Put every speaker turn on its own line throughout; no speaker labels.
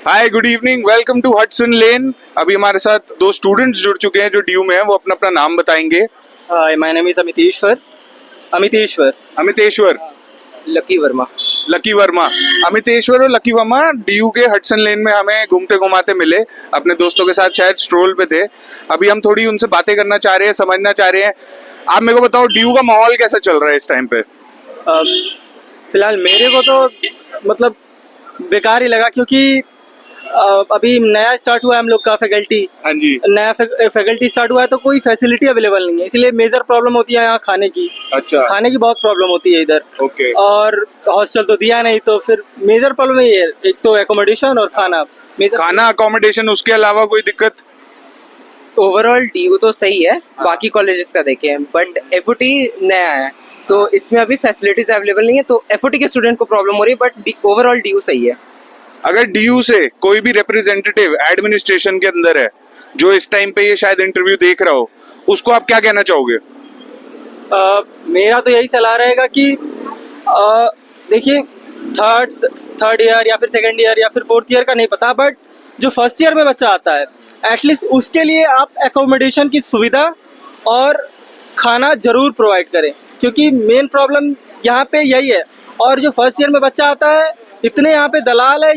Hi, good evening, welcome to Hudson Lane. अभी हमारे साथ दो स्टूडेंट्स जुड़ चुके हैं जो ड्यू में हैं। वो अपना अपना नाम बताएंगे।
Hi, my name is Amiteshwar.
Amiteshwar,
Lucky Verma.
Lucky Verma. Amiteshwar और लकी वर्मा ड्यू के हडसन लेन में हमें घूमते घुमाते मिले। अपने दोस्तों के साथ शायद स्ट्रोल पे थे। अभी हम थोड़ी उनसे बातें करना चाह रहे हैं, समझना चाह रहे हैं। आप मेरे को बताओ, ड्यू का माहौल कैसा चल रहा है इस टाइम पे?
फिलहाल मेरे को तो मतलब बेकार ही लगा, क्योंकि अभी नया स्टार्ट हुआ है हम लोग का फैकल्टी।
हाँ जी।
नया फैकल्टी स्टार्ट हुआ है तो कोई फैसिलिटी अवेलेबल नहीं है, इसलिए मेजर प्रॉब्लम होती है यहाँ खाने की।
अच्छा।
खाने की बहुत प्रॉब्लम होती है इधर।
ओके।
और हॉस्टल तो दिया नहीं, तो फिर मेजर प्रॉब्लम ये है, एक तो एकोमोडेशन और खाना।
खाना, अकोमोडेशन, उसके अलावा कोई दिक्कत?
ओवरऑल ड्यू तो सही है, बाकी कॉलेजेस का देखें, बट एफओटी नया है तो इसमें अभी फैसिलिटीज अवेलेबल नहीं है, तो एफओटी के स्टूडेंट को प्रॉब्लम हो रही है, बट ओवरऑल ड्यू सही है।
अगर डीयू से कोई भी रिप्रेजेंटेटिव एडमिनिस्ट्रेशन के अंदर है जो इस टाइम पे ये शायद इंटरव्यू देख रहा हो, उसको आप क्या कहना चाहोगे?
मेरा तो यही सलाह रहेगा कि देखिए, थर्ड ईयर या फिर सेकेंड ईयर या फिर फोर्थ ईयर का नहीं पता, बट जो फर्स्ट ईयर में बच्चा आता है एटलीस्ट उसके लिए आप एकोमोडेशन की सुविधा और खाना जरूर प्रोवाइड करें, क्योंकि मेन प्रॉब्लम यहाँ पे यही है। और जो फर्स्ट ईयर में बच्चा आता है, इतने यहाँ पे दलाल है,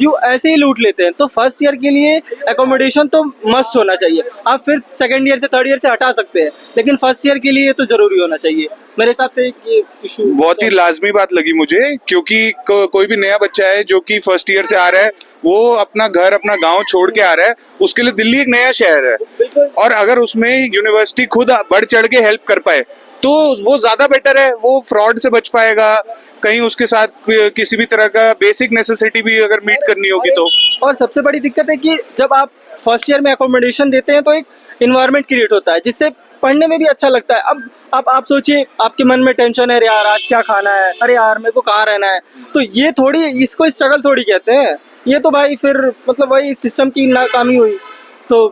यू ऐसे ही लूट लेते हैं। तो फर्स्ट ईयर के लिए एकोमोडेशन तो मस्ट होना चाहिए। आप फिर सेकंड ईयर से थर्ड ईयर से हटा सकते हैं, लेकिन फर्स्ट ईयर के लिए तो जरूरी होना चाहिए मेरे हिसाब से। ये इशू
बहुत ही लाजमी बात लगी मुझे, क्योंकि कोई भी नया बच्चा है जो कि फर्स्ट ईयर से आ रहा है, वो अपना घर अपना गांव छोड़ के आ रहा है, उसके लिए दिल्ली एक नया शहर है। और अगर उसमें यूनिवर्सिटी खुद बढ़ चढ़ के हेल्प कर पाए तो वो ज्यादा बेटर है। वो फ्रॉड से बच पाएगा, कहीं उसके साथ किसी भी तरह का बेसिक नेसेसिटी भी अगर मीट करनी होगी तो।
और सबसे बड़ी दिक्कत है कि जब आप फर्स्ट ईयर में एकोमोडेशन देते हैं तो एक इन्वायरमेंट क्रिएट होता है जिससे पढ़ने में भी अच्छा लगता है। अब आप सोचिए, आपके मन में टेंशन है, यार आज क्या खाना है, अरे यार मेरे को कहाँ रहना है, तो ये थोड़ी, इसको स्ट्रगल थोड़ी कहते हैं। ये तो भाई फिर मतलब वही सिस्टम की नाकामी हुई। तो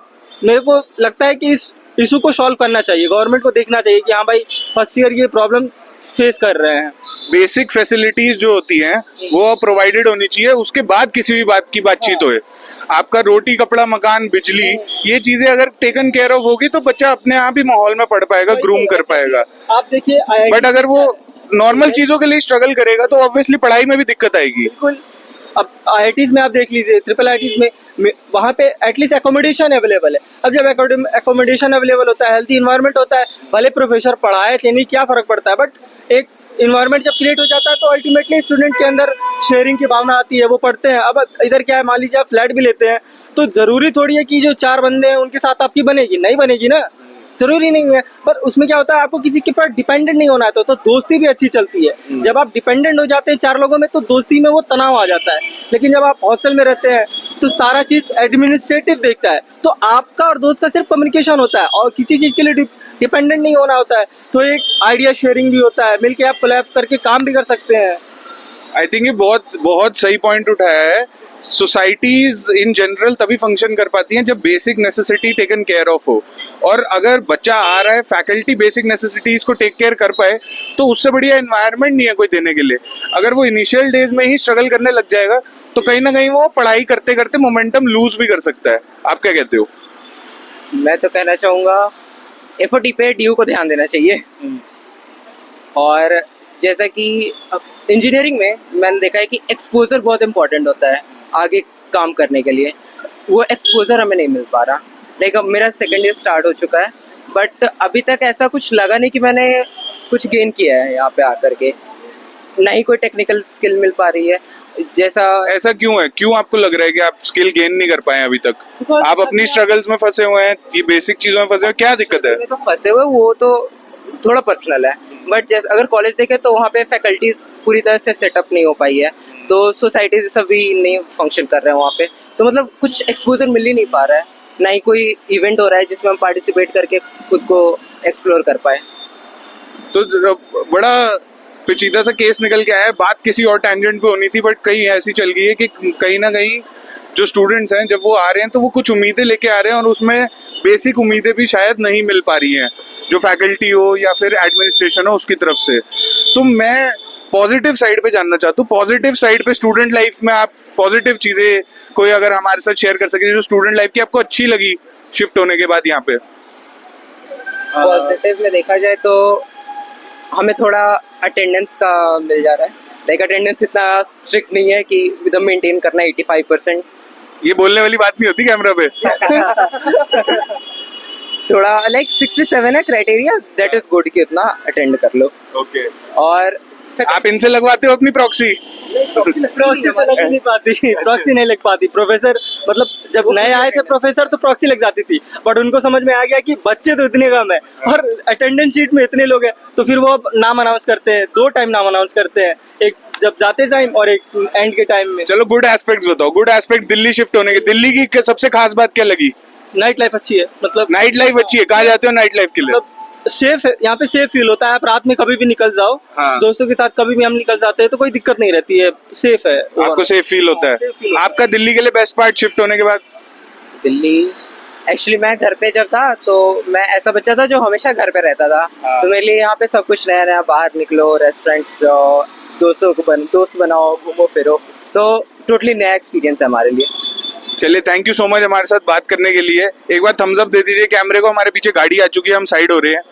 मेरे को लगता है कि इस इशू को सॉल्व करना चाहिए, गवर्नमेंट को देखना चाहिए कि हाँ भाई फर्स्ट ईयर ये प्रॉब्लम फेस कर रहे हैं।
बेसिक फैसिलिटीज जो होती हैं वो प्रोवाइडेड होनी चाहिए, उसके बाद किसी भी बात की बातचीत होए। आपका रोटी, कपड़ा, मकान, बिजली, ये चीजें अगर टेकन केयर ऑफ होगी तो बच्चा अपने आप ही माहौल में पढ़ पाएगा, ग्रूम कर पाएगा।
आप देखिए,
बट अगर वो नॉर्मल चीजों के लिए स्ट्रगल करेगा तो ऑब्वियसली पढ़ाई में भी दिक्कत आएगी।
बिल्कुल। अब IITs में आप देख लीजिए, ट्रिपल IITs में वहाँ पे एटलीस्ट एकोमोडेशन अवेलेबल है। अब जब एकोमोडेशन अवेलेबल होता है, हेल्थी इन्वायरमेंट होता है, भले प्रोफेसर पढ़ाए चाहे नहीं, क्या फर्क पड़ता है, बट एक इन्वायरमेंट जब क्रिएट हो जाता है तो अल्टीमेटली स्टूडेंट के अंदर शेयरिंग की भावना आती है, वो पढ़ते हैं। अब इधर क्या है, मान लीजिए आप फ्लैट भी लेते हैं तो जरूरी थोड़ी है कि जो 4 बंदे हैं उनके साथ आपकी बनेगी, नहीं बनेगी ना, जरूरी नहीं है। पर उसमें क्या होता है, आपको किसी के पर डिपेंडेंट नहीं होना है, तो दोस्ती भी अच्छी चलती है। जब आप डिपेंडेंट हो जाते हैं 4 लोगों में तो दोस्ती में वो तनाव आ जाता है। लेकिन जब आप हॉस्टल में रहते हैं तो सारा चीज एडमिनिस्ट्रेटिव देखता है, तो आपका और दोस्त का सिर्फ कम्युनिकेशन होता है और किसी चीज के लिए डिपेंडेंट नहीं होना होता है। तो एक आइडिया शेयरिंग भी होता है, मिलके आप कोलैब करके काम भी कर सकते हैं।
आई थिंक ये बहुत बहुत सही पॉइंट उठाया है। सोसाइटीज इन जनरल तभी फंक्शन कर पाती हैं जब basic necessity taken care of हो। और अगर बच्चा आ रहा है, फैकल्टी बेसिक नेसेसिटीज को टेक केयर कर पाए तो उससे बढ़िया एनवायरनमेंट नहीं है कोई देने के लिए। अगर वो इनिशियल डेज में ही स्ट्रगल करने लग जाएगा तो कहीं ना कहीं वो पढ़ाई करते करते मोमेंटम लूज भी कर सकता है। आप क्या कहते हो?
मैं तो कहना चाहूँगा एफओटी पे ड्यू को ध्यान देना चाहिए। और जैसा कि इंजीनियरिंग में मैंने देखा है कि एक्सपोजर बहुत इंपॉर्टेंट होता है आगे काम करने के लिए। वो एक्सपोजर हमें नहीं मिल पा रहा। लाइक अब मेरा सेकेंड ईयर स्टार्ट हो चुका है, बट अभी तक ऐसा कुछ लगा नहीं कि मैंने कुछ गेन किया है यहाँ पे आकर के। ना ही कोई टेक्निकल स्किल मिल पा रही है। जैसा
ऐसा क्यों है? क्यों आपको लग रहा है कि आप स्किल गेन नहीं कर पाए अभी तक? आप अपनी स्ट्रगल्स में फंसे हुए हैं, ये बेसिक चीजों में फंसे हुए, क्या दिक्कत है?
तो फंसे हुए वो तो थोड़ा पर्सनल है, बट जैसे अगर कॉलेज देखें तो वहाँ पे फैकल्टीज पूरी तरह से सेटअप नहीं हो पाई है, तो सोसाइटीज सभी नहीं फंक्शन कर रहे हैं वहाँ पे। तो मतलब कुछ एक्सपोजर मिल ही नहीं पा रहा है, ना ही कोई इवेंट हो रहा है जिसमें हम पार्टिसिपेट करके खुद को एक्सप्लोर कर पाए।
तो बड़ा पेचीदा सा केस निकल के आया है। बात किसी और टैंजेंट पे होनी थी, बट कहीं ऐसी चल गई है कि कहीं ना कहीं जो स्टूडेंट्स हैं जब वो आ रहे हैं तो वो कुछ उम्मीदें लेके आ रहे हैं और उसमें बेसिक उम्मीदें भी शायद नहीं मिल पा रही हैं, जो फैकल्टी हो या फिर एडमिनिस्ट्रेशन हो उसकी तरफ से। तो मैं पॉजिटिव साइड पे जानना चाहता हूँ। पॉजिटिव साइड पे स्टूडेंट लाइफ में आप पॉजिटिव चीजें कोई अगर हमारे साथ शेयर कर सके जो स्टूडेंट लाइफ की आपको अच्छी लगी शिफ्ट होने के बाद यहाँ पे।
पॉजिटिव में देखा जाए तो हमें थोड़ा अटेंडेंस का मिल जा रहा है। लाइक अटेंडेंस इतना स्ट्रिक्ट नहीं है कि एकदम मेंटेन करना 85%।
ये बोलने वाली बात नहीं होती कैमरा पे।
थोड़ा लाइक 67 है क्राइटेरिया, दैट इज गुड कि उतना अटेंड कर लो।
ओके
और
आप इनसे लगवाते हो अपनी प्रॉक्सी?
प्रॉक्सी तो लग नहीं पाती, प्रॉक्सी नहीं लग पाती। प्रोफेसर मतलब जब नए आए थे प्रोफेसर तो प्रॉक्सी लग जाती थी, बट उनको समझ में आ गया कि बच्चे तो इतने कम है और अटेंडेंस शीट में इतने लोग हैं, तो फिर वो अब नाम अनाउंस करते हैं, 2 टाइम नाम अनाउंस करते हैं, एक जब जाते टाइम और एक एंड के टाइम में।
चलो गुड एस्पेक्ट्स बताओ। गुड एस्पेक्ट दिल्ली शिफ्ट होने के, दिल्ली की सबसे खास बात क्या लगी?
नाइट लाइफ अच्छी है, मतलब
नाइट लाइफ अच्छी है। कहाँ जाते हो नाइट लाइफ के लिए?
मतलब सेफ है यहाँ पे, सेफ फील होता है। आप रात में कभी भी निकल जाओ,
हाँ।
दोस्तों के साथ कभी भी हम निकल जाते हैं तो कोई दिक्कत नहीं रहती है, सेफ है।
आपको सेफ फील होता
safe feel
है।
होता है।
आपका दिल्ली के लिए बेस्ट पार्ट शिफ्ट होने के बाद?
दिल्ली एक्चुअली मैं घर पे जब था तो मैं ऐसा बच्चा था जो हमेशा घर पे रहता था।
हाँ।
तो मेरे लिए यहाँ पे सब कुछ नया नया, बाहर निकलो, रेस्टोरेंट्स जाओ, दोस्तों को दोस्त बनाओ, घूमो फिरो, तो टोटली नया एक्सपीरियंस है हमारे लिए।
चलिए थैंक यू सो मच हमारे साथ बात करने के लिए। एक बार थम्स अप दे दीजिए कैमरे को, हमारे पीछे गाड़ी आ चुकी है, हम साइड हो रहे हैं।